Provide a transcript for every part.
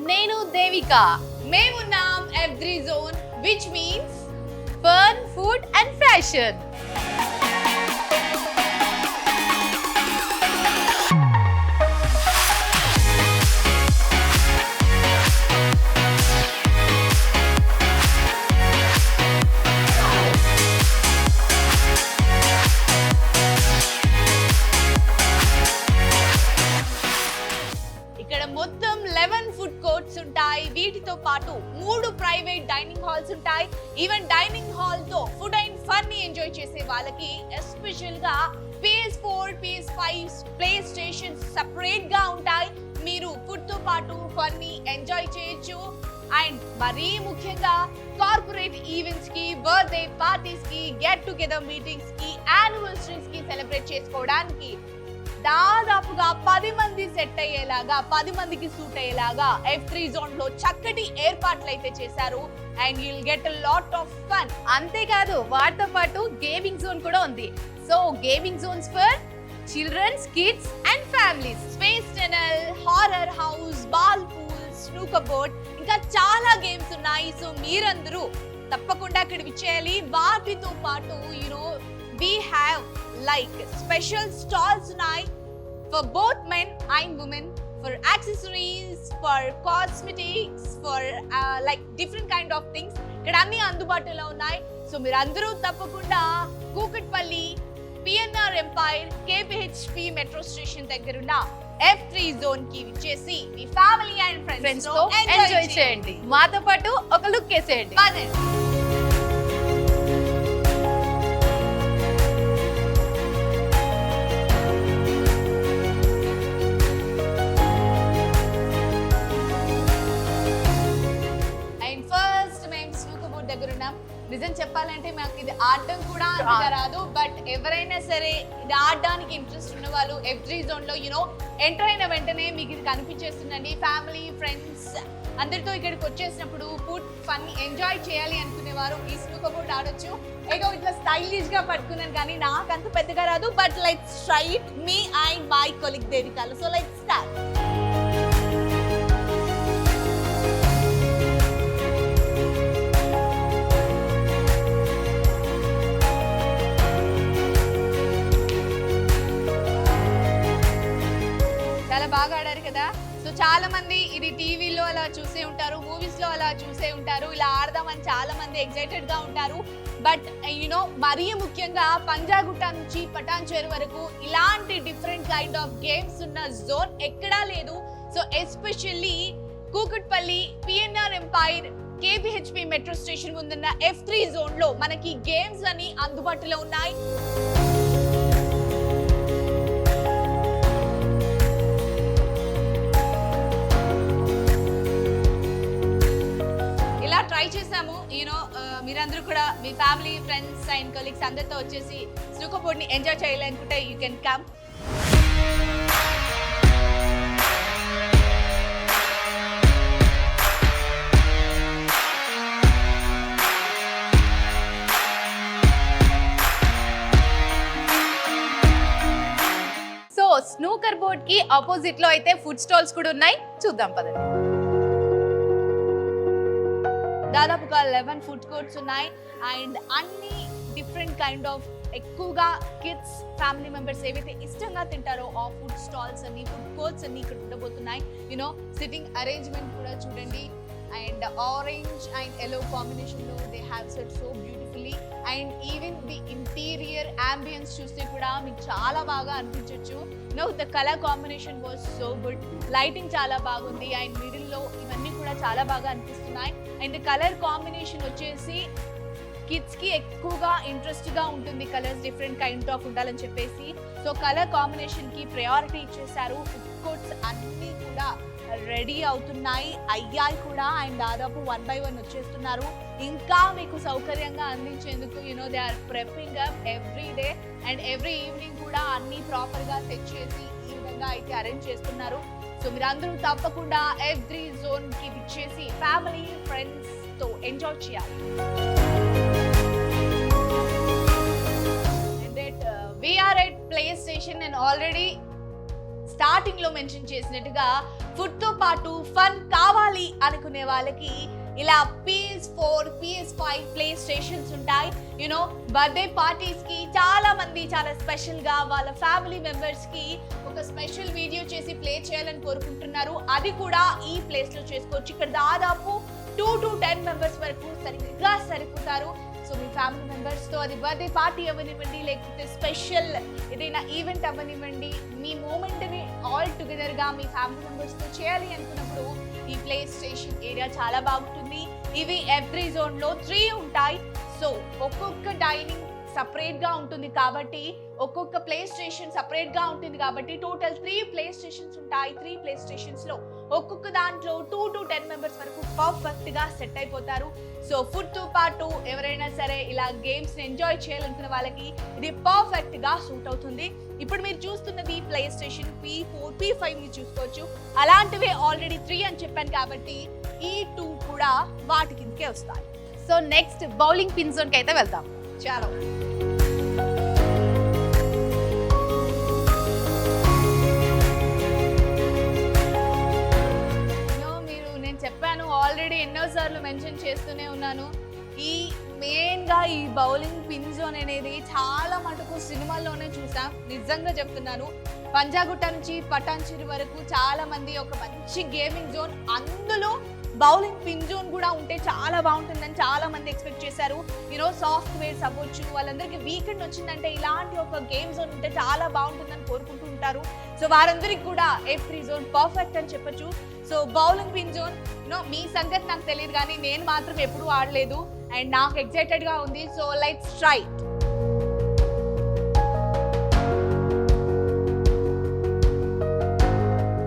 నేను దేవిక. మేమున్నాం F3 Zone, which means fun, food and fashion. ఇక్కడ మొత్తం 11 ఫుడ్ కోర్ట్స్ ఉంటాయి. వీటితో పాటు 3 ప్రైవేట్ డైనింగ్ హాల్స్ ఉంటాయి. ఈవెన్ డైనింగ్ హాల్ తో ఫుడ్ అండ్ ఫన్ ని ఎంజాయ్ చేసే వాళ్ళకి ఎస్పెషల్ గా PS4, PS5 play stations separate గా ఉంటాయి. మీరు ఫుడ్ తో పాటు ఫన్ ని ఎంజాయ్ చేయొచ్చు. అండ్ మరీ ముఖ్యంగా కార్పొరేట్ ఈవెంట్స్ కి, బర్త్డే పార్టీస్ కి, గెట్ టుగెదర్ మీటింగ్స్ కి, యానివర్సరీస్ కి సెలబ్రేట్ చేసుకోవడానికి దాదాపుగా 10 మంది సెట్ అయ్యేలాగా, 10 మందికి సూట్ అయ్యేలాగా F3 Zone లో చక్కటి ఏర్పాట్లు అయితే చేశారు. And you'll get a lot of fun. అంతేకాదు వాటితో పాటు గేమింగ్ జోన్ కూడా ఉంది. So gaming zones for childrens, kids and families. Space tunnel, horror house, ball pool, snooker board, ఇంకా చాలా గేమ్స్ ఉన్నాయి. సో మీరందరూ తప్పకుండా ఇక్కడ విచ్చేయాలి. వాటితో పాటు we have like special stalls tonight for both men and women, for accessories, for cosmetics, for like different kind of things. ఇక్కడ అన్ని అందుబాటులో ఉన్నాయి. సో మీరందరూ తప్పకుండా Kukatpally PNR umpire KPHP metro station దగ్గరున్న F3 Zone కి విచ్చేసి మీ ఫ్యామిలీ అండ్ ఫ్రెండ్స్ తో ఎంజాయ్ చేయండి. మాతో పాటు ఒక లుక్ వేసేయండి. నిజం చెప్పాలంటే మాకు ఇది ఆడడం కూడా అంతగా రాదు. బట్ ఎవరైనా సరే ఇది ఆడడానికి ఇంట్రెస్ట్ ఉన్న వాళ్ళు F3 Zone లో ఎంటర్ అయిన వెంటనే మీకు ఇది కనిపించేస్తుందండి. ఫ్యామిలీ, ఫ్రెండ్స్ అందరితో ఇక్కడికి వచ్చేసినప్పుడు ఫుడ్ ఫన్ ఎంజాయ్ చేయాలి అనుకునేవారు ఈ స్నూకర్ బోర్డ్ ఆడొచ్చు. ఏదో ఇట్లా స్టైలిష్ గా పట్టుకున్నాను కానీ నాకు అంత పెద్దగా రాదు. But let's try it, me and my colleague Devika. So let's start. బాగా ఆడారు కదా. సో చాలా మంది ఇది టీవీలో అలా చూసే ఉంటారు, మూవీస్ లో అలా చూసే ఉంటారు. ఇలా ఆడదామని చాలా మంది ఎక్సైటెడ్ గా ఉంటారు. బట్ మరీ ముఖ్యంగా పంజాగుట్ట నుంచి పటాన్చేరు వరకు ఇలాంటి డిఫరెంట్ కైండ్ ఆఫ్ గేమ్స్ ఉన్న జోన్ ఎక్కడా లేదు. So especially Kukatpally PNR umpire KPHP metro station ముందున్న F3 Zone లో మనకి గేమ్స్ అని అందుబాటులో ఉన్నాయి. ట్రై చేసాము. మీరందరూ కూడా మీ ఫ్యామిలీ, ఫ్రెండ్స్ అండ్ కొలీగ్స్ అందరితో వచ్చేసి స్నూకర్ బోర్డ్ ని ఎంజాయ్ చేయాలనుకుంటే you can come. So snooker board కి ఆపోజిట్ లో అయితే ఫుడ్ స్టాల్స్ కూడా ఉన్నాయి. చూద్దాం పదండి. దాదాపుగా 11 ఫుడ్ కోర్ట్స్ ఉన్నాయి. అండ్ అన్ని డిఫరెంట్ కైండ్ ఆఫ్ ఎక్కువగా కిడ్స్, ఫ్యామిలీ మెంబర్స్ ఏవైతే ఇష్టంగా తింటారో ఆ ఫుడ్ స్టాల్స్ అన్ని, ఫుడ్ కోర్ట్స్ అన్ని ఇక్కడ ఉండబోతున్నాయి. సిట్టింగ్ అరేంజ్మెంట్ కూడా చూడండి. And orange and yellow combination లో they have set so beautifully. And even the interior ambience చూస్తే కూడా మీకు చాలా బాగా అనిపించవచ్చు. The colour combination was so good. Lighting చాలా బాగుంది. అండ్ మిడిల్ లో ఇవన్నీ కూడా చాలా బాగా అనిపిస్తున్నాయి. అండ్ కలర్ కాంబినేషన్ వచ్చేసి కిడ్స్ కి ఎక్కువగా ఇంట్రెస్ట్ గా ఉంటుంది. కలర్స్ డిఫరెంట్ కైండ్ ఆఫ్ ఉండాలని చెప్పేసి సో కలర్ కాంబినేషన్ కి ప్రయారిటీ ఇచ్చేసారు. ఫుడ్ కోర్ట్స్ అన్ని కూడా రెడీ అయ్యాయి కూడా. అండ్ దాదాపు 1 by 1 వచ్చేస్తున్నారు. ఇంకా మీకు సౌకర్యంగా అందించేందుకు they are prepping up every day and every evening కూడా అన్ని ప్రాపర్ గా సెట్ చేసి ఈ విధంగా అయితే అరేంజ్ చేస్తున్నారు. సో మీరందరూ తప్పకుండా F3 Zone కి విచ్చేసి ఫ్యామిలీ, ఫ్రెండ్స్ తో ఎంజాయ్ చేయాలి. We are at play station and already starting లో మెన్షన్ చేసినట్టుగా ఫుడ్ తో పాటు ఫన్ కావాలి అనుకునే వాళ్ళకి ఇలా PS4, PS5 ప్లే స్టేషన్స్ ఉంటాయి. యూనో బర్త్డే పార్టీస్ కి చాలా మంది చాలా స్పెషల్ గా వాళ్ళ ఫ్యామిలీ మెంబర్స్ కి ఒక స్పెషల్ వీడియో చేసి ప్లే చేయాలని కోరుకుంటున్నారు. అది కూడా ఈ ప్లేస్ లో చేసుకోవచ్చు. ఇక్కడ దాదాపు 2 to 10 మెంబర్స్ వరకు సరిగ్గా సరిపోతారు. సో మీ ఫ్యామిలీ మెంబర్స్ తో అది బర్త్డే పార్టీ అవ్వనివ్వండి, లేకపోతే స్పెషల్ ఏదైనా ఈవెంట్ అవ్వనివ్వండి, మీ మూమెంట్ ని ఆల్ టుగెదర్ గా మీ ఫ్యామిలీ మెంబర్స్ తో చేయాలి అనుకున్నప్పుడు ఈ ప్లే స్టేషన్ ఏరియా చాలా బాగుంటుంది. ఇవి F3 జోన్ లో 3 ఉంటాయి. సో ఒక్కొక్క డైనింగ్ సపరేట్ గా ఉంటుంది కాబట్టి, ఒక్కొక్క ప్లే స్టేషన్ సపరేట్ గా ఉంటుంది కాబట్టి టోటల్ 3 ప్లే స్టేషన్స్ ఉంటాయి. 3 ప్లే స్టేషన్స్ లో ఒక్కొక్క దాంట్లో 2 to 10 మెంబర్స్ వరకు పర్ఫెక్ట్ గా సెట్ అయిపోతారు. సో ఫుడ్ తో పాటు ఎవరైనా సరే ఇలా గేమ్స్ ని ఎంజాయ్ చేయాలనుకున్న వాళ్ళకి ఇది పర్ఫెక్ట్ గా సూట్ అవుతుంది. ఇప్పుడు మీరు చూస్తున్నది ప్లే స్టేషన్ P4, P5 మీరు చూసుకోవచ్చు. అలాంటివే ఆల్రెడీ 3 అని చెప్పాను కాబట్టి ఈ 2 కూడా వాటి కిందకే వస్తాయి. So next bowling pin zone కి అయితే వెళ్దాం. చాలా చెప్పాను ఆల్రెడీ ఎన్నోసార్లు మెన్షన్ చేస్తూనే ఉన్నాను. ఈ మెయిన్గా ఈ బౌలింగ్ పిన్ జోన్ అనేది చాలా మటుకు సినిమాల్లోనే చూసాం. నిజంగా చెప్తున్నాను, పంజాగుట్ట నుంచి పటాన్చెరు వరకు చాలా మంది ఒక మంచి గేమింగ్ జోన్, అందులో బౌలింగ్ పిన్ జోన్ కూడా ఉంటే చాలా బాగుంటుందని చాలా మంది ఎక్స్పెక్ట్ చేశారు. యూనో సాఫ్ట్వేర్స్ అవ్వచ్చు, వాళ్ళందరికీ వీకెండ్ వచ్చిందంటే ఇలాంటి ఒక గేమ్ జోన్ ఉంటే చాలా బాగుంటుందని కోరుకుంటూ ఉంటారు. సో వారందరికి కూడా F3 జోన్ పర్ఫెక్ట్ అని చెప్పొచ్చు. సో బౌలింగ్ పిన్ జోన్ మీ సంగతి నాకు తెలియదు, కానీ నేను మాత్రం ఎప్పుడూ ఆడలేదు అండ్ నాకు ఎక్సైటెడ్ గా ఉంది. So let's try.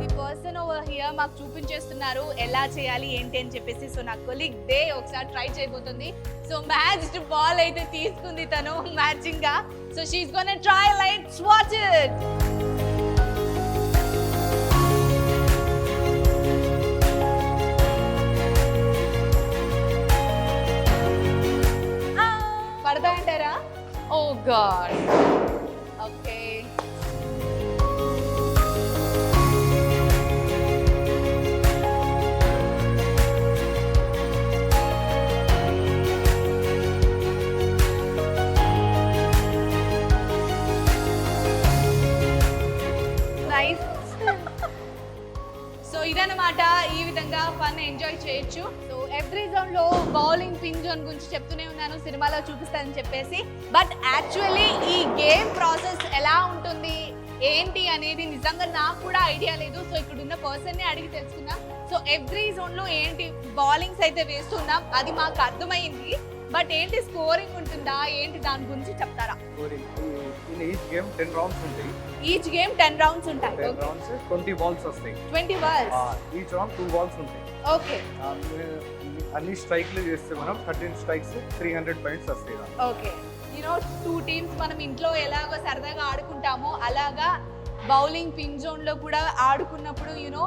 The person over here మాకు చూపించేస్తున్నారు ఎలా చేయాలి ఏంటి అని చెప్పేసి. సో నా కొలీగ్ దే ఒకసారి ట్రై చేయబోతుంది. సో మ్యాచ్డ్ బాల్ అయితే తీసుకుంది తను మ్యాచింగ్ గా. So she's gonna try. Let's watch it. పడదా అంటారా? Oh god. Okay, nice. So ఇదన్నమాట, ఈ విధంగా ఫన్ ఎంజాయ్ చేయొచ్చు. సో F3 జోన్ లో బౌలింగ్ పిన్ జోన్ గురించి చెప్తూనే ఉన్నాను, సినిమాలో చూపిస్తానని చెప్పేసి. బట్ యాక్చువల్లీ ఈ గేమ్ ప్రాసెస్ ఎలా ఉంటుంది ఏంటి అనేది నిజంగా నాకు కూడా ఐడియా లేదు. సో ఇక్కడ ఉన్న పర్సన్ ని అడిగి తెలుసుకుందాం. సో F3 జోన్ లో ఏంటి బౌలింగ్స్ అయితే వేస్తున్నాం, అది మాకు అర్థమైంది. బట్ ఏంటి స్కోరింగ్ ఉంటుందా ఏంటి, దాని గురించి చెప్తారా? ఈచ్ గేమ్ 10 రౌండ్స్ ఉంటాయి. ఈచ్ గేమ్ 10 రౌండ్స్ ఉంటాయి. 10 రౌండ్స్ 20 బాల్స్ వస్తాయి. 20 బాల్స్. ఈచ్ రౌండ్ 2 బాల్స్ ఉంటాయి. ఓకే, అన్ని స్ట్రైక్లు చేస్తే మనం 13 స్ట్రైక్స్ 300 పాయింట్స్ వస్తాయి. ఓకే, యూనో 2 టీమ్స్ మనం ఇంట్లో ఎలాగో సరదాగా ఆడుకుంటామో అలాగా బౌలింగ్ పిన్ జోన్ లో కూడా ఆడుకున్నప్పుడు యూనో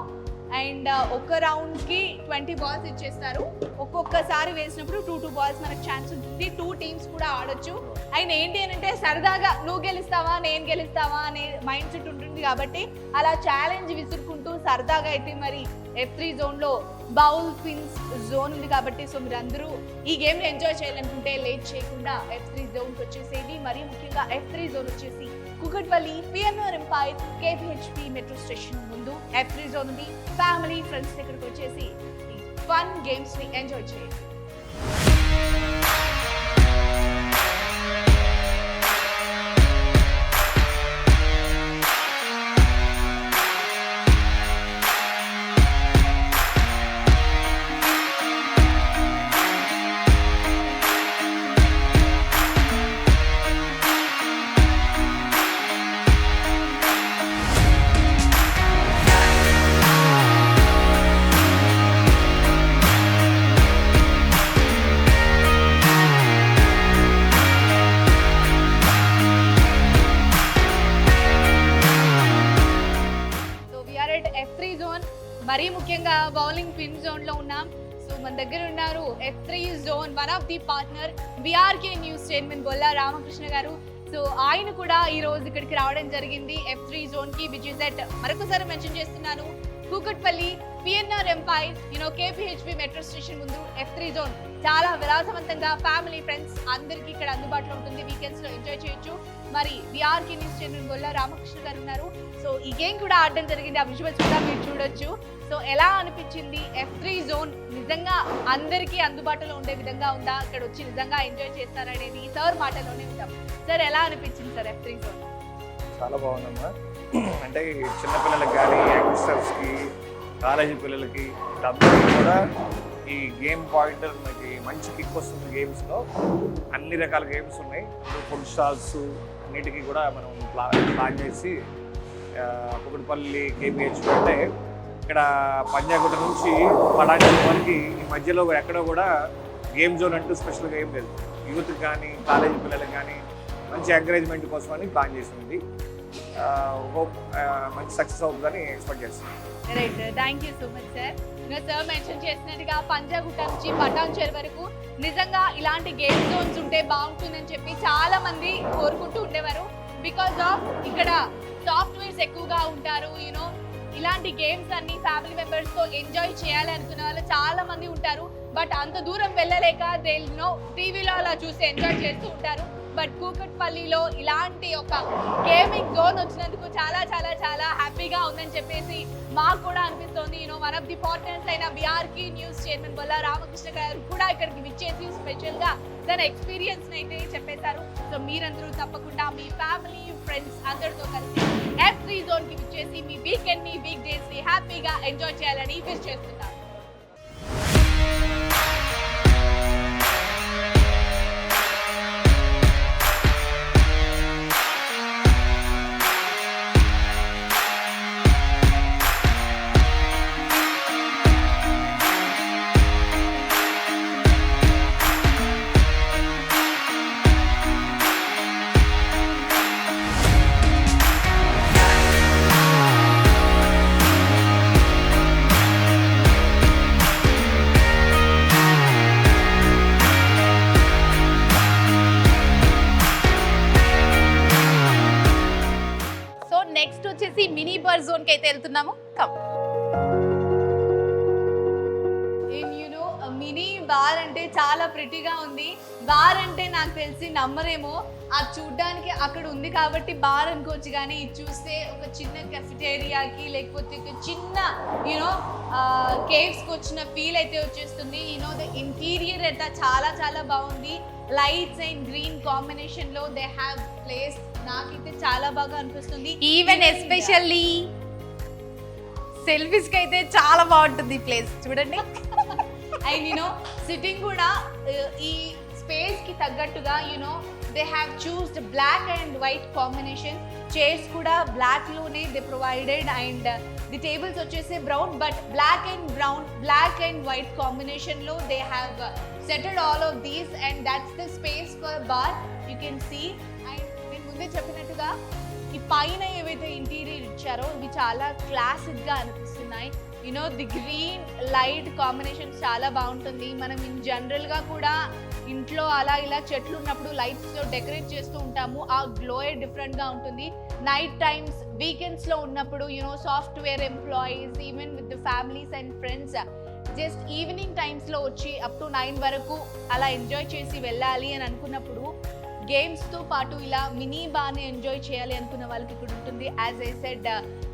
అండ్ ఒక రౌండ్ కి 20 బాల్స్ ఇచ్చేస్తారు. ఒక్కొక్కసారి వేసినప్పుడు 2 బాల్స్ మనకు ఛాన్స్ ఉంటుంది. 2 టీమ్స్ కూడా ఆడొచ్చు. అండ్ ఏంటి అని అంటే సరదాగా నువ్వు గెలుస్తావా నేను గెలుస్తావా అనే మైండ్ సెట్ ఉంటుంది కాబట్టి అలా ఛాలెంజ్ విసురుకుంటూ సరదాగా అయితే మరి F3 జోన్ లో బౌల్ పిన్స్ జోన్ ఉంది కాబట్టి సో మీరు అందరూ ఈ గేమ్ ని ఎంజాయ్ చేయాలనుకుంటే లేట్ చేయకుండా F3 జోన్ కి వచ్చేసేది. మరీ ముఖ్యంగా F3 జోన్ వచ్చేసి Kukatpally, PNR umpire, KPHP metro station ముందు F3 జోన్ ఉంది. ఫ్యామిలీ ఫ్రెండ్స్ దగ్గరకు వచ్చేసి ఈ ఫన్ గేమ్స్ ని ఎంజాయ్ చేయండి. F3 జోన్ మరీ ముఖ్యంగా బౌలింగ్ పిన్ జోన్ లో ఉన్నాం. సో మన దగ్గర ఉన్నారు F3 zone one of the partner BRK news chairman Bolla Ramakrishna గారు. సో ఆయన కూడా ఈ రోజు ఇక్కడికి రావడం జరిగింది F3 జోన్ కి, విచ్ ఇస్ ఎట్ మరొకసారి మెన్షన్ చేస్తున్నాను Kukatpally Empire KPHB metro station ముందు F3 జోన్ చాలా విలాసవంతంగా ఫ్యామిలీ ఫ్రెండ్స్ అందరికీ ఇక్కడ అందుబాటులో ఉంటుంది. వీకెండ్స్ లో ఎంజాయ్ చేయొచ్చు. మరి విఆర్కి న్యూస్ ఛానల్ వల్ల రామకృష్ణ గారు ఉన్నారు. సో ఈ గేమ్ కూడా ఆడడం జరిగింది, ఆ విజువల్స్ కూడా మీరు చూడొచ్చు. సో ఎలా అనిపించింది? F3 జోన్ నిజంగా అందరికీ అందుబాటులో ఉండే విధంగా ఉందా? ఇక్కడ వచ్చి నిజంగా ఎంజాయ్ చేస్తారనేది సార్ మాటలోనే ఉంటాం. సార్ ఎలా అనిపించింది సార్ F3 జోన్? చాలా బాగుందమ్మా. అంటే చిన్నపిల్లలకి కానీ యంగ్స్టర్స్కి కాలేజీ పిల్లలకి అందరికీ కూడా ఈ గేమ్ పాయింటర్ మనకి మంచి కిక్ వస్తుంది. గేమ్స్లో అన్ని రకాల గేమ్స్ ఉన్నాయి. ఫుడ్ స్టాల్స్ అన్నిటికీ కూడా మనం ప్లాన్ చేసి కుకటిపల్లి కేపీహెచ్ అంటే ఇక్కడ పంజాగుట్ట నుంచి పడాంజీ వరకు ఈ మధ్యలో ఎక్కడో కూడా గేమ్ జోన్ అంటూ స్పెషల్గా ఏం లేదు. యూత్కి కానీ కాలేజీ పిల్లలకి కానీ మంచి ఎంకరేజ్మెంట్ కోసమని ప్లాన్ చేసింది. హోప్ మంచి సక్సెస్ అవుతుందని ఎక్స్పెక్ట్ చేస్తున్నాం. Right, thank you so much sir. Sir mention చేసినట్టుగా పంజాగుట్ట నుంచి పటాన్చేరు వరకు నిజంగా ఇలాంటి గేమ్ జోన్స్ ఉంటే బాగుంటుందని చెప్పి చాలా మంది కోరుకుంటూ ఉండేవారు. బికాస్ ఆఫ్ ఇక్కడ సాఫ్ట్వేర్స్ ఎక్కువగా ఉంటారు. ఇలాంటి గేమ్స్ అన్ని ఫ్యామిలీ మెంబర్స్ తో ఎంజాయ్ చేయాలి అనుకునే వాళ్ళు చాలా మంది ఉంటారు. బట్ అంత దూరం వెళ్ళలేక టీవీలో అలా చూసి ఎంజాయ్ చేస్తూ ఉంటారు. బట్ కూకట్పల్లిలో ఇలాంటి ఒక గేమింగ్ జోన్ వచ్చినందుకు చాలా చాలా చాలా హ్యాపీగా ఉందని చెప్పేసి మాకు కూడా అనిపిస్తోంది. వన్ ఆఫ్ ది పార్ట్నర్స్ అయిన విఆర్కి న్యూస్ చైర్మన్ వల్ల రామకృష్ణ గారు కూడా ఇక్కడికి విచ్చేసి స్పెషల్గా తన ఎక్స్పీరియన్స్ అయితే చెప్పేశారు. సో మీరందరూ తప్పకుండా మీ ఫ్యామిలీ ఫ్రెండ్స్ అందరితో కలిసి F3 జోన్కి విచ్చేసి మీ వీకెండ్ని వీక్ డేస్ని హ్యాపీగా ఎంజాయ్ చేయాలని విష్ చేస్తున్నారు. నెక్స్ట్ వచ్చేసి మినీ బార్ జోన్ కి అయితే వెళ్తున్నాము. కమ్. మినీ బార్ అంటే చాలా ప్రిటీగా ఉంది. బార్ అంటే నాకు తెలిసి నమ్మరేమో, అది చూడ్డానికి అక్కడ ఉంది కాబట్టి బార్ అనుకోవచ్చు. కానీ ఇది చూస్తే ఒక చిన్న కెఫిటేరియాకి లేకపోతే ఒక చిన్న కేవ్స్కి వచ్చిన ఫీల్ అయితే వచ్చేస్తుంది. ద ఇంటీరియర్ అయితే చాలా చాలా బాగుంది. లైట్స్ అండ్ గ్రీన్ కాంబినేషన్ లో దే హ్యావ్ ప్లేస్. నాకైతే చాలా బాగా అనిపిస్తుంది. ఈవెన్ ఎస్పెషల్లీ సెల్ఫీస్ కి అయితే చాలా బాగుంటుంది ఈ ప్లేస్ చూడండి. అండ్ సిట్టింగ్ కూడా ఈ స్పేస్ కి తగ్గట్టుగా they have choosed black and white combination. Chairs కూడా బ్లాక్ లోనే they provided and the tables వచ్చేసి brown. But black and brown, black and white combination లో they have setted all of these and that's the space for bar. You can see. And నేను ముందే చెప్పినట్టుగా ఈ పైన ఏవైతే interior ఇచ్చారో ఇవి చాలా క్లాసిక్ గా అనిపిస్తున్నాయి. ది గ్రీన్ లైట్ కాంబినేషన్ చాలా బాగుంటుంది. మనం జనరల్ గా కూడా ఇంట్లో అలా ఇలా చెట్లు ఉన్నప్పుడు లైట్స్ తో డెకరేట్ చేస్తూ ఉంటాము. ఆ గ్లోయే డిఫరెంట్ గా ఉంటుంది. నైట్ టైమ్స్ వీకెండ్స్ లో ఉన్నప్పుడు software employees even with the families and friends just evening times లో వచ్చి అప్ టు 9 వరకు అలా ఎంజాయ్ చేసి వెళ్ళాలి అని అనుకున్నప్పుడు గేమ్స్తో పాటు ఇలా మినీ బార్ని ఎంజాయ్ చేయాలి అనుకున్న వాళ్ళకి ఇక్కడ ఉంటుంది. As I said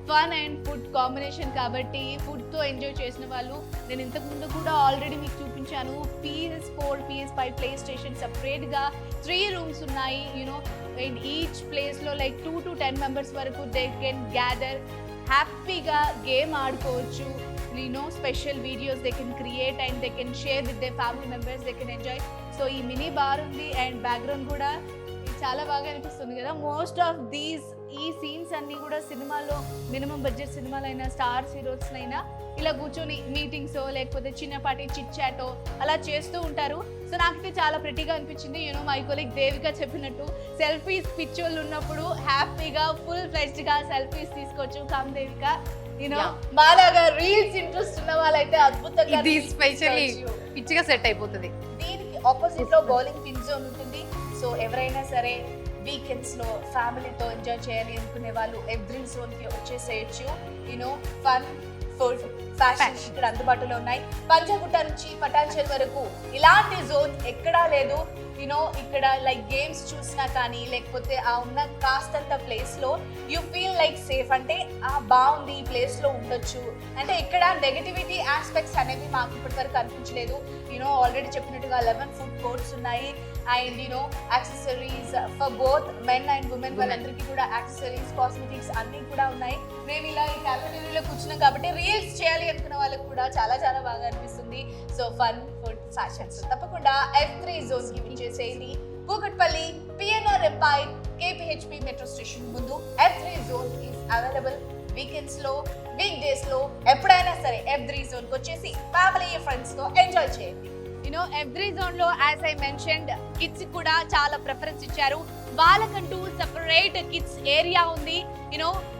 fun and food combination కాబట్టి ఫుడ్తో ఎంజాయ్ చేసిన వాళ్ళు, నేను ఇంతకుముందు కూడా ఆల్రెడీ మీకు చూపించాను. PS4, PS5 ప్లే స్టేషన్ సపరేట్గా 3 రూమ్స్ ఉన్నాయి. అండ్ ఈచ్ ప్లేస్లో లైక్ 2 to 10 మెంబర్స్ వరకు దే కెన్ గ్యాదర్, హ్యాపీగా గేమ్ ఆడుకోవచ్చు. Special videos they can create and they can share with they family members, they can enjoy. So ఈ mini bar ఉంది and background కూడా చాలా బాగా అనిపిస్తుంది కదా. మోస్ట్ ఆఫ్ ఈ సీన్స్ అన్నీ కూడా సినిమాలో మినిమం బడ్జెట్ సినిమాలైనా స్టార్స్ హీరోస్లైనా ఇలా కూర్చొని మీటింగ్స్ లేకపోతే చిన్నపాటి చిట్ చాటో అలా చేస్తూ ఉంటారు. సో నాకైతే చాలా ప్రెటీగా అనిపించింది. మై కొలీగ్ దేవిక చెప్పినట్టు సెల్ఫీస్ పిచ్చోళ్ళు ఉన్నప్పుడు హ్యాపీగా ఫుల్ ఫ్లెజ్డ్గా సెల్ఫీస్ తీసుకోవచ్చు. కమ్ దేవిక, మాలాగా రీల్స్ ఇంట్రెస్ట్ ఉన్న వాళ్ళైతే అద్భుతంగా ఇది స్పెషల్లీ పిచ్చిగా సెట్ అయిపోతుంది. దీనికి ఆపోజిట్ లో బౌలింగ్ పిన్ జోన్ ఉంటుంది. సో ఎవరైనా సరే వీకెండ్స్ లో ఫ్యామిలీతో ఎంజాయ్ చేయాలి అనుకునే వాళ్ళు F3 జోన్ కి వచ్చేసేయచ్చు. ఫన్ ఫుడ్ ఫ్యాషన్ ఇక్కడ అందుబాటులో ఉన్నాయి. పంజాగుట్ట నుంచి పటాన్చెరు వరకు ఇలాంటి జోన్ ఎక్కడా లేదు. ఇక్కడ లైక్ గేమ్స్ చూసినా కానీ లేకపోతే ఆ ఉన్న కాస్తంత ప్లేస్లో యూ ఫీల్ లైక్ సేఫ్, అంటే బాగుంది ఈ ప్లేస్లో ఉండొచ్చు అంటే ఇక్కడ నెగటివిటీ ఆస్పెక్ట్స్ అనేవి మాకు ఇప్పటి వరకు అనిపించలేదు. ఆల్రెడీ చెప్పినట్టుగా 11 ఫుడ్ కోర్ట్స్ ఉన్నాయి and accessories for both men and women, వాళ్ళందరికీ కూడా యాక్సెసరీస్ కాస్మెటిక్స్ అన్నీ కూడా ఉన్నాయి. మేము ఇలా ఈ క్యాఫెటేరియాలో కూర్చున్నాం కాబట్టి రీల్స్ చేయాలి అనుకున్న వాళ్ళకి కూడా చాలా చాలా బాగా అనిపిస్తుంది. సో ఫన్ ఫుడ్ ఫ్యాషన్స్ తప్పకుండా F3 జోన్కి విచ్చేసేయండి. Kukatpally PNR empire KPHP metro station ముందు F3 zone is available. Weekends లో వీక్ డేస్ లో ఎప్పుడైనా సరే F3 జోన్కి వచ్చేసి ఫ్యామిలీ ఫ్రెండ్స్ తో ఎంజాయ్ చేయండి. F3 జోన్ లో యాజ్ ఐ మెన్షన్డ్ కిడ్స్ కూడా చాలా ప్రిఫరెన్స్ ఇచ్చారు. వాళ్ళకంటూ సెపరేట్ కిడ్స్ ఏరియా ఉంది.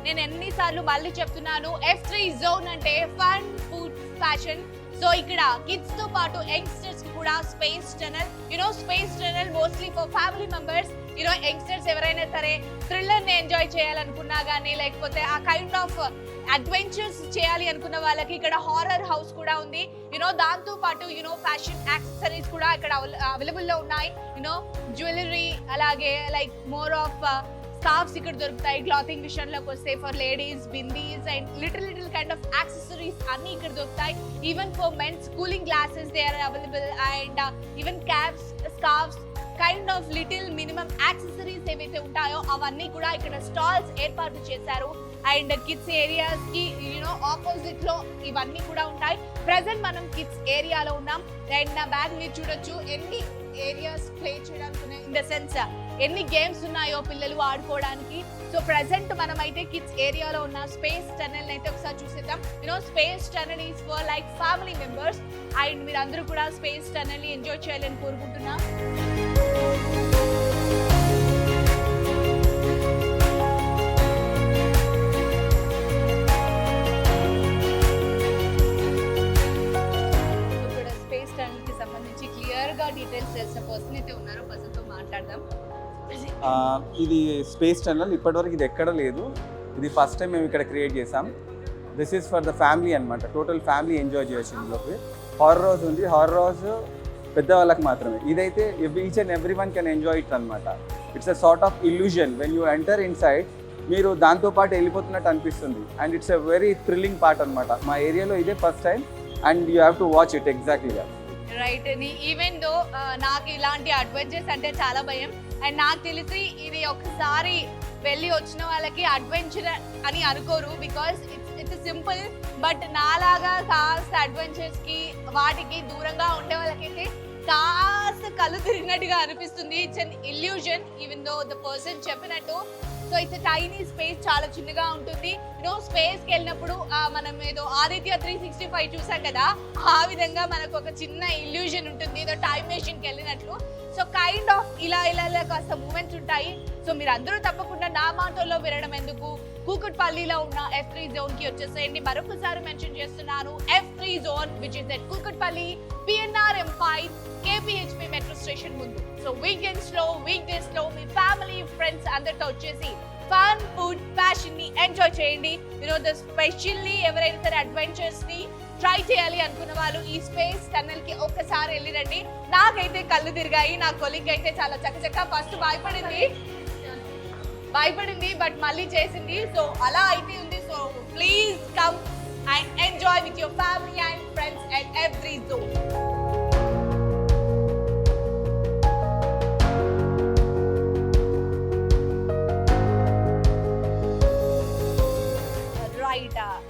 నేను ఎన్నిసార్లు మళ్ళీ చెప్తున్నాను, F3 జోన్ అంటే ఫన్ ఫుడ్ ఫ్యాషన్. సో ఇక్కడ కిడ్స్ తో పాటు యంగ్స్టర్స్ కి కూడా space tunnel space tunnel mostly for family members. Youngsters ఎవరైనా సరే థ్రిల్లర్ ని ఎంజాయ్ చేయాలనుకున్నా కానీ లేకపోతే ఆ కైండ్ ఆఫ్ అడ్వెంచర్స్ చేయాలి అనుకున్న వాళ్ళకి ఇక్కడ హారర్ హౌస్ కూడా ఉంది. దాంతో పాటు ఫ్యాషన్ యాక్సెసరీస్ కూడా ఇక్కడ అవైలబుల్ లో ఉన్నాయి. జ్యువెలరీ అలాగే లైక్ మోర్ ఆఫ్ స్కార్ఫ్స్ ఇక్కడ దొరుకుతాయి. క్లాతింగ్ విషయంలోకి వస్తే for ladies bindis and little kind of accessories అన్ని ఇక్కడ దొరుకుతాయి. Even for mens cooling glasses they are available and even caps scarfs kind of little minimum accessories ఏవైతే ఉంటాయో అవన్నీ కూడా ఇక్కడ స్టాల్స్ ఏర్పాటు చేశారు. అండ్ కిడ్స్ ఏరియాస్ కి ఆపోజిట్ లో ఇవన్నీ కూడా ఉంటాయి. ప్రెసెంట్ మనం కిడ్స్ ఏరియాలో ఉన్నాం. అండ్ నా బ్యాగ్ మీరు చూడొచ్చు ఎన్ని ఏరియాస్ ప్లే చేయడానికి ఉన్నాయి, ఇన్ ద సెన్స్ ఎన్ని గేమ్స్ ఉన్నాయో పిల్లలు ఆడుకోవడానికి. సో ప్రెసెంట్ మనం అయితే కిడ్స్ ఏరియాలో ఉన్న స్పేస్ టనల్ అయితే ఒకసారి చూసేద్దాం. Space tunnel is for like family members and మీరు అందరూ కూడా స్పేస్ టనల్ ని ఎంజాయ్ చేయాలని కోరుకుంటున్నా. డీటెయిల్స్ తెలిసిన పర్సన్ అయితే ఉన్నారు, పర్సన్తో మాట్లాడదాం. ఇది స్పేస్ టనల్, ఇప్పటివరకు ఇది ఎక్కడ లేదు. ఇది ఫస్ట్ టైం మేము ఇక్కడ క్రియేట్ చేసాం. This is for the family అనమాట. టోటల్ ఫ్యామిలీ ఎంజాయ్ చేయొచ్చు. ఇందులోకి హారర్ హౌస్ ఉంది. హారర్ హౌస్ పెద్దవాళ్ళకి మాత్రమే. ఇదైతే each and every one can enjoy it అనమాట. It's a sort of illusion. When you enter inside మీరు దాంతోపాటు వెళ్ళిపోతున్నట్టు అనిపిస్తుంది. And it's a very thrilling part అనమాట. మా ఏరియాలో ఇదే first time and you have to watch it ఎగ్జాక్ట్లీగా. రైట్. ఈవెన్ దో నాకు ఇలాంటి అడ్వెంచర్స్ అంటే చాలా భయం. అండ్ నాకు తెలిసి ఇది ఒకసారి వెళ్ళి వచ్చిన వాళ్ళకి అడ్వెంచర్ అని అనుకోరు, బికాస్ ఇట్స్ సింపుల్. బట్ నాలాగా కాస్త అడ్వెంచర్స్ కి వాటికి దూరంగా ఉండే వాళ్ళకైతే కాస్త కళ్ళు తిరిగినట్టుగా అనిపిస్తుంది. It's an illusion even though the person చెప్పినట్టు. సో ఇట్స్ టైనీ స్పేస్, చాలా చిన్నగా ఉంటుంది. స్పేస్కి వెళ్ళినప్పుడు మనం ఏదో ఆదిత్య 365 చూసాం కదా, ఆ విధంగా మనకు ఒక చిన్న ఇల్యూజన్ ఉంటుంది, ఏదో టైం మెషిన్కి వెళ్ళినట్లు. సో కైండ్ ఆఫ్ ఇలా కాస్త మూమెంట్స్ ఉంటాయి. సో మీరు అందరూ తప్పకుండా నా మాటల్లో వినడం ఎందుకు, కూకట్పల్లిలో ఉన్న F3 జోన్ కి వచ్చేసేయండి. మరొకసారి మెన్షన్ చేస్తున్నాను, F3 zone which is at Kukatpally PNR M5 KPHP metro station ముందు. సో వీకెండ్స్ లో వీక్ డేస్ లో మీ ఫ్యామిలీ ఫ్రెండ్స్ అందరితో వచ్చేసి ఫన్ ఫుడ్ ఫ్యాషన్ ని ఎంజాయ్ చేయండి. స్పెషల్లీ ఎవరైనా సరే అడ్వెంచర్స్ ని ట్రై చేయాలి అనుకున్న వాళ్ళు ఈ స్పేస్ టనల్ కి ఒక్కసారి వెళ్ళిరండి. నాకైతే కళ్ళు తిరిగాయి. నా కొలీగ్ అయితే చాలా చక్కచక్క ఫస్ట్ భయపడింది బట్ మళ్ళీ చేసింది. సో అలా అయితే ఉంది. So please come and enjoy with your family and friends at F3 zone.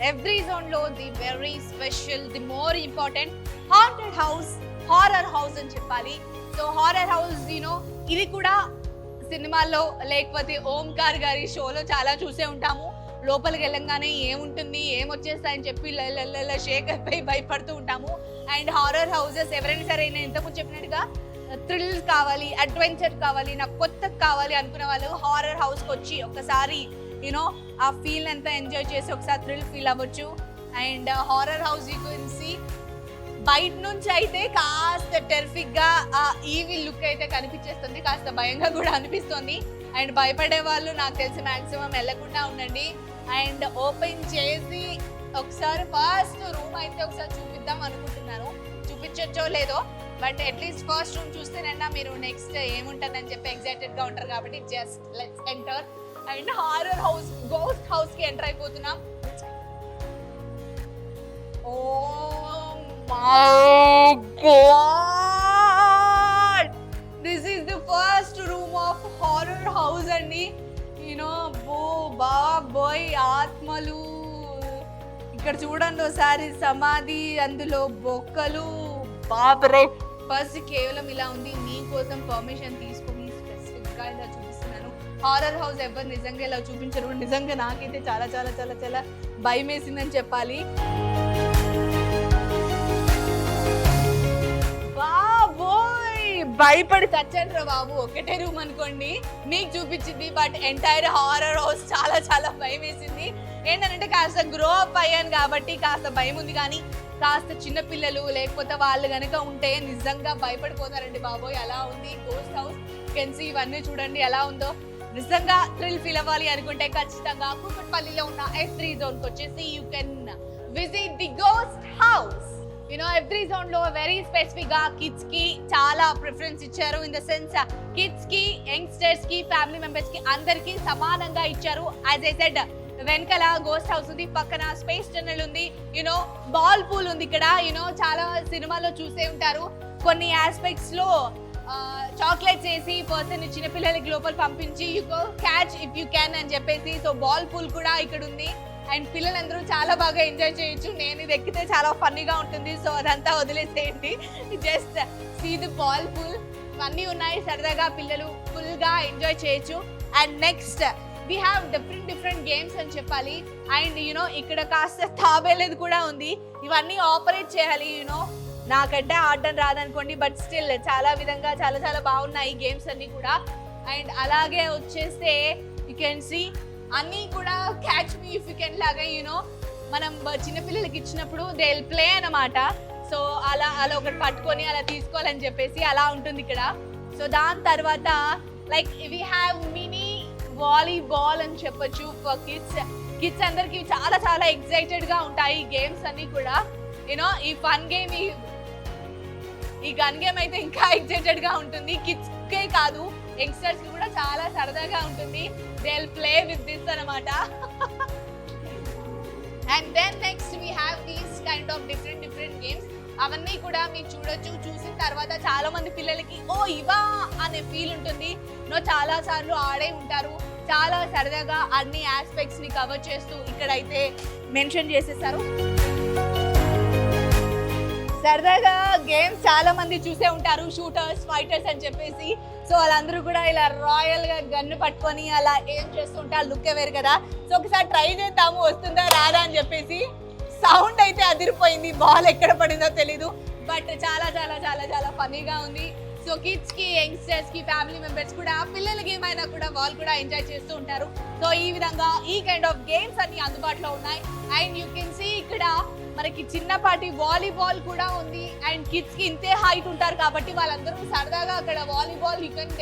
F3 zone లో the very special, the more important haunted house, horror house అని చెప్పాలి. సో హారర్ హౌస్ ఇది కూడా సినిమాల్లో లేకపోతే ఓంకార్ గారి షోలో చాలా చూసే ఉంటాము. లోపలికి వెళ్ళంగానే ఏముంటుంది ఏమొచ్చేస్తాయని చెప్పి షేక్ అయిపోయి భయపడుతూ ఉంటాము. అండ్ హారర్ హౌసెస్ ఎవరైనా సరే నేను ఇంతకుముందు చెప్పినట్టుగా థ్రిల్ కావాలి, అడ్వెంచర్ కావాలి, నాకు కొత్త కావాలి అనుకునే వాళ్ళు హారర్ హౌస్కి వచ్చి ఒకసారి ఆ ఫీల్ అంతా ఎంజాయ్ చేసి ఒకసారి థ్రిల్ ఫీల్ అవ్వచ్చు. And horror house you can see బయట నుంచి అయితే కాస్త టెరిఫిక్ గా ఆ ఈవిల్ లుక్ అయితే కనిపించేస్తుంది, కాస్త భయంగా కూడా అనిపిస్తుంది. అండ్ భయపడే వాళ్ళు నాకు తెలిసి మాక్సిమం వెళ్ళకుండా ఉండండి. అండ్ ఓపెన్ చేసి ఒకసారి ఫస్ట్ రూమ్ అయితే ఒకసారి చూపిద్దాం అనుకుంటున్నాను. చూపించొచ్చో లేదో, బట్ అట్లీస్ట్ ఫస్ట్ రూమ్ చూస్తేనన్నా మీరు నెక్స్ట్ ఏముంటుందని చెప్పి ఎక్సైటెడ్ గా ఉంటారు కాబట్టి just let's enter. And horror house, ghost house కి ఎంటర్ అయిపోతున్నాం. Oh my god, this is the first room of horror house అండి. యూనో బాబోయ్ ఆత్మలు, ఇక్కడ చూడండి ఒకసారి సమాధి, అందులో బొక్కలు, బాబరే. ఫస్ట్ కేవలం ఇలా ఉంది, మీకోసం పర్మిషన్ తీసుకుని స్పెసిఫిక్ గా ఇలా చూపిస్తున్నాను. హారర్ హౌస్ ఎవరు నిజంగా ఇలా చూపించరు. నిజంగా నాకైతే చాలా చాలా చాలా చాలా భయం వేసిందని చెప్పాలి. బాబోయ్ భయపడి చచ్చండ్రా బాబు. ఒకటే రూమ్ అనుకోండి మీకు చూపించింది, బట్ ఎంటైర్ హారర్ హౌస్ చాలా చాలా భయం వేసింది. ఏంటంటే కాస్త గ్రో అప్ అయ్యాను కాబట్టి కాస్త భయం ఉంది, కానీ కాస్త చిన్నపిల్లలు లేకపోతే వాళ్ళు కనుక ఉంటే నిజంగా భయపడిపోతారండి బాబోయ్. అలా ఉంది గోస్ట్ హౌస్. కెన్సీ ఇవన్నీ చూడండి ఎలా ఉందో. నిజంగా థ్రిల్ ఫీల్ అవ్వాలి అనుకుంటే ఖచ్చితంగా కూకట్పల్లిలో ఉన్న F3 జోన్కి వచ్చేసి you can visit the ghost house. You know F3 zone లో వెరీ స్పెసిఫిక్ గా కిడ్స్ కి చాలా ప్రిఫరెన్స్ ఇచ్చారు. ఇన్ ద సెన్స్ కిడ్స్ కి, యంగ్స్టర్స్ కి, ఫ్యామిలీ మెంబర్స్ కి అందరికి సమానంగా ఇచ్చారు. యాజ్ ఐ సెడ్, వెనకాల గోస్ట్ హౌస్ ఉంది, పక్కన స్పేస్ టన్నెల్ ఉంది, యూనో బాల్ పూల్ ఉంది ఇక్కడ. యూనో చాలా సినిమాలో చూసే ఉంటారు, కొన్ని ఆస్పెక్ట్స్ లో చాక్లెట్స్ వేసి పర్సన్ చిన్నపిల్లలకి లోపల పంపించి you go catch if you can అని చెప్పేసి. సో బాల్ పూల్ కూడా ఇక్కడ ఉంది అండ్ పిల్లలందరూ చాలా బాగా ఎంజాయ్ చేయొచ్చు. నేను ఇది ఎక్కితే చాలా ఫన్నీగా ఉంటుంది, సో అదంతా వదిలేసేయండి. Just see the ball pool, ఇవన్నీ ఉన్నాయి, సరదాగా పిల్లలు ఫుల్గా ఎంజాయ్ చేయొచ్చు. And next we have different games అని చెప్పాలి. అండ్ యూనో ఇక్కడ కాస్త తాబేలేదు కూడా ఉంది. ఇవన్నీ ఆపరేట్ చేయాలి. యూనో నాకంటే ఆడడం రాదనుకోండి, బట్ స్టిల్ చాలా విధంగా చాలా చాలా బాగున్నాయి గేమ్స్ అన్నీ కూడా. అండ్ అలాగే వచ్చేస్తే యూ కెన్ సీ అన్నీ కూడా catch me if you can లాగా యూనో మనం చిన్నపిల్లలకి ఇచ్చినప్పుడు దే విల్ ప్లే అన్నమాట. సో అలా ఒకటి పట్టుకొని అలా తీసుకోవాలని చెప్పేసి అలా ఉంటుంది ఇక్కడ. సో దాని తర్వాత like we have mini volleyball అని చెప్పొచ్చు ఫర్ కిడ్స్ అందరికి చాలా చాలా ఎక్సైటెడ్ గా ఉంటాయి ఈ గేమ్స్ అన్ని కూడా. యూనో ఈ ఫన్ గేమ్, ఈ గన్ గేమ్ అయితే ఇంకా ఎక్సైటెడ్ గా ఉంటుంది. కిడ్స్ కే కాదు, యంగ్స్టర్స్ కి కూడా చాలా సరదాగా ఉంటుంది. They will play with this అన్నమాట. And then next we have these kind of different games. అవన్నీ కూడా మీరు చూడొచ్చు. చూసిన తర్వాత చాలా మంది పిల్లలకి ఓ ఇవా అనే ఫీల్ ఉంటుంది. చాలా సార్లు ఆడే ఉంటారు. చాలా సరదాగా అన్ని ఆస్పెక్ట్స్ ని కవర్ చేస్తూ ఇక్కడైతే మెన్షన్ చేసేసారు. సరదాగా గేమ్స్ చాలా మంది చూసే ఉంటారు, షూటర్స్, ఫైటర్స్ అని చెప్పేసి. సో వాళ్ళందరూ కూడా ఇలా రాయల్ గా గన్ను పట్టుకొని అలా ఏం చేస్తుంటారు, లుక్ వేరు కదా. సో ఒకసారి ట్రై చేద్దాము, వస్తుందా రాదా అని చెప్పేసి. సౌండ్ అయితే అదిరిపోయింది, బాల్ ఎక్కడ పడిందో తెలీదు, బట్ చాలా చాలా చాలా చాలా ఫన్నీగా ఉంది. సో కిడ్స్ కి, యంగ్స్టర్స్ కి, ఫ్యామిలీ మెంబర్స్ కూడా, పిల్లలకి ఏమైనా కూడా వాళ్ళు కూడా ఎంజాయ్ చేస్తూ ఉంటారు. సో ఈ విధంగా ఈ కైండ్ ఆఫ్ గేమ్స్ అన్ని అందుబాటులో ఉన్నాయి. అండ్ యూ కెన్ సీ ఇక్కడ మనకి చిన్నపాటి వాలీబాల్ కూడా ఉంది. అండ్ కిడ్స్ కి ఇంతే హైట్ ఉంటారు కాబట్టి వాళ్ళందరూ సరదాగా అక్కడ వాలీబాల్ యూ కెన్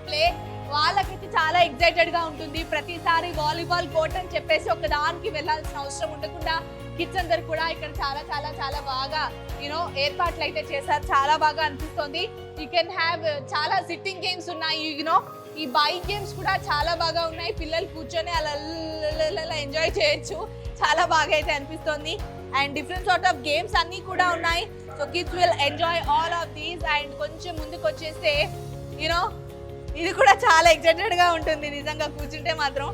ప్లే. వాళ్ళకైతే చాలా ఎక్సైటెడ్ గా ఉంటుంది. ప్రతిసారి వాలీబాల్ కోర్ట్ అని చెప్పేసి ఒక దానికి వెళ్ళాల్సిన అవసరం ఉండకుండా కిడ్స్ అందరు కూడా ఇక్కడ చాలా చాలా చాలా బాగా యూనో ఏర్పాట్లు అయితే చేశారు. చాలా బాగా అనిపిస్తుంది. యూ కెన్ హ్యావ్ చాలా సిట్టింగ్ గేమ్స్ ఉన్నాయి. యూనో ఈ బైక్ గేమ్స్ కూడా చాలా బాగా ఉన్నాయి. పిల్లలు కూర్చొని అలా ఎంజాయ్ చేయొచ్చు. చాలా బాగా అయితే అనిపిస్తుంది. And different sort of games అన్నీ కూడా ఉన్నాయి. So kids will enjoy all of these. And కొంచెం ముందుకు వచ్చేస్తే యూనో ఇది కూడా చాలా ఎక్సైటెడ్గా ఉంటుంది నిజంగా కూర్చుంటే మాత్రం.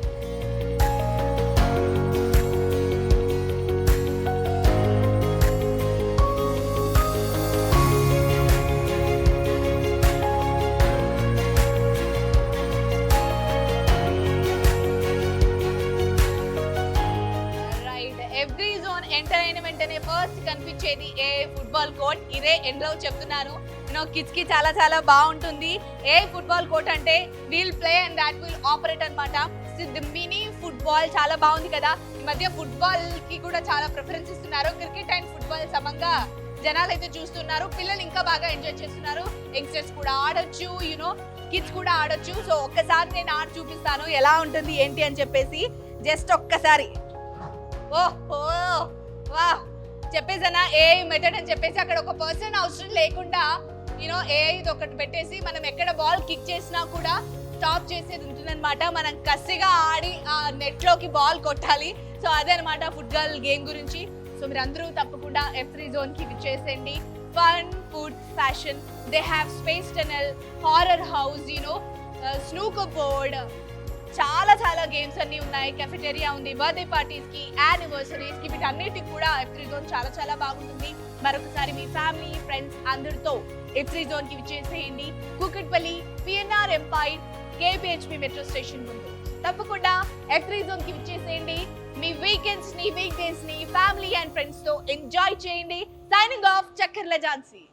F3 జోన్ ఎంటర్ అయిన వెంటనే ఫస్ట్ కనిపించేది ఏ ఫుట్బాల్ కోర్ట్. ఇదే ఎండ్లో చెప్తున్నాను. కిడ్స్ కి చాలా చాలా బాగుంటుంది. ఏ ఫుట్బాల్ కోర్ట్ అంటే wheel play and that will operate అనమాట. మినీ ఫుట్బాల్ చాలా బాగుంది కదా. ఈ మధ్య ఫుట్బాల్ కి కూడా చాలా ప్రిఫరెన్స్ ఇస్తున్నారు. క్రికెట్ అండ్ ఫుట్బాల్ సమంగా జనాలు అయితే చూస్తున్నారు. పిల్లలు ఇంకా బాగా ఎంజాయ్ చేస్తున్నారు. యంగ్స్టర్స్ కూడా ఆడొచ్చు, యూనో కిడ్స్ కూడా ఆడొచ్చు. సో ఒక్కసారి నేను ఆడి చూపిస్తాను ఎలా ఉంటుంది ఏంటి అని చెప్పేసి. జస్ట్ ఒక్కసారి. ఓహో వా చెప్పేసానా ఏఐ మెథడ్ అని చెప్పేసి అక్కడ ఒక పర్సన్ అవసరం లేకుండా ఏఐ ఒకటి పెట్టేసి మనం ఎక్కడ బాల్ కిక్ చేసినా కూడా స్టాప్ చేసేది ఉంటుందన్నమాట. మనం కసిగా ఆడి ఆ నెట్లోకి బాల్ కొట్టాలి. సో అదే అనమాట ఫుట్బాల్ గేమ్ గురించి. సో మీరు అందరూ తప్పకుండా F3 జోన్కి విచ్చేసేయండి. Fun, food, fashion, they have space tunnel, horror house, snooker board, చాలా గేమ్స్ అన్నీ ఉన్నాయి. కెఫెటేరియా ఉంది, బర్త్డే పార్టీస్కి, యానివర్సరీస్కి, వీటన్నిటికి కూడా F3 జోన్ చాలా బాగుంటుంది. మరొకసారి మీ ఫ్యామిలీ, ఫ్రెండ్స్ అందరితో F3 జోన్కి విచ్చేసేయండి. Kukatpally, PNR umpire, KPHP metro station ముందు. తప్పకుండా F3 జోన్కి విచ్చేసేయండి. మీ వీకెండ్స్ ని, వీక్ డేస్ ని ఫ్యామిలీ అండ్ ఫ్రెండ్స్ తో ఎంజాయ్ చేయండి. Signing off, Chakkarla Jhansi.